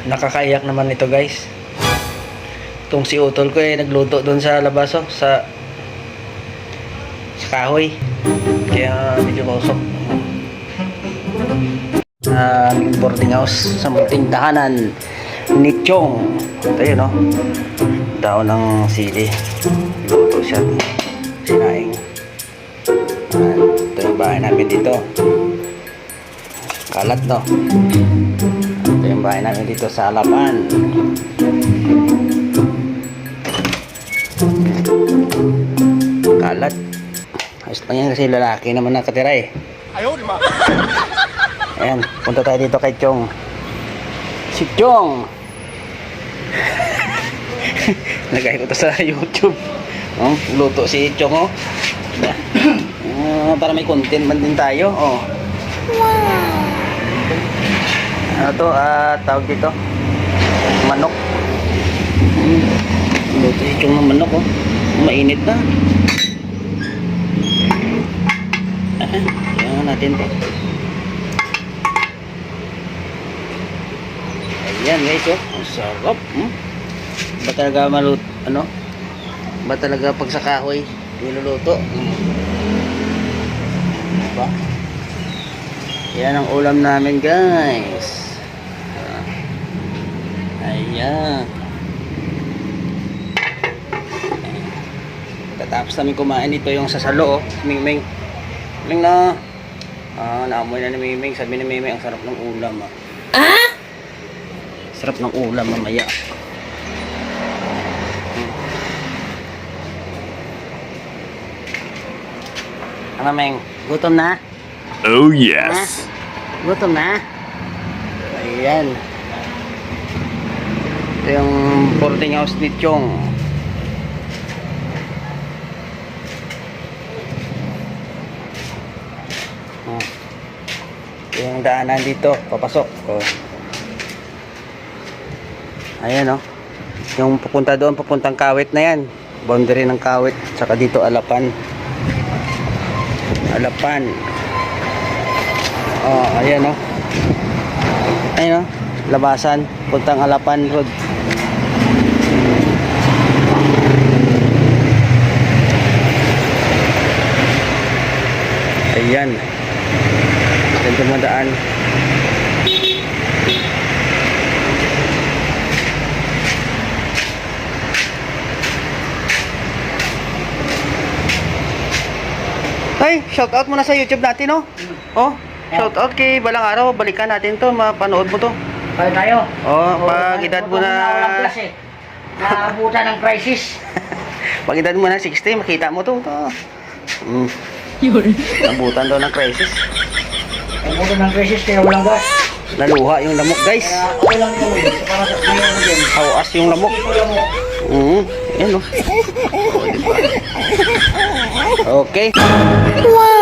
Nakakaiyak naman ito guys. Itong si utol ko nagluto doon sa labas sa kahoy. Kaya medyo kausok. Aming boarding house sa munting tahanan ni Chong. Ito yun daon ng sili. Luto siya. Sinaing. Ito yung bahay namin dito. Kalat ito yung bahay namin dito sa Alapan. Kalat. Ayos pa yan kasi lalaki naman nakatira Ayaw, di ba? Ayan, punta tayo dito kay Chong. Si Chong! Lagay ko to sa YouTube. Luto si Chong para may content man din tayo. Wow! Ano to? Tawag dito? Manok. Luto si Chong ng manok Mainit na. Ayan natin to. Ayan guys ang sarap. Ba talaga maluto ba talaga pag sa kahoy niluluto? Diba? Yan ang ulam namin guys. Ayan. Tapos namin kumain ito yung sasalo Mingming. Ming na naamoy na ni Mingming. Sabi ni Mingming ang sarap ng ulam sarap ng ulam mamaya. Ano Ming? Gutom na? Oh yes. Gutom na? Ayan. Ito yung boarding house ni Chong. Yung daanan dito papasok ayan yung pupunta doon papuntang Kawit na yan, boundary ng Kawit, saka dito Alapan ayan ayan labasan puntang Alapan Road. Ayan dito madaan. Ay, shout out muna sa YouTube natin shout out kay Balang Araw, balikan natin to, mapanood mo to. Kaya tayo. Pag edad mo na walang class naabutan ng crisis. pag edad mo na 60, makita mo to. Nabutan daw ng crisis. Naabutan ng crisis kaya walang gas. Naluha yung lamok guys. Kaya okay lang yun. Para sa kanya mo din. Hawas yung lamok. Ayan Okay. Wow!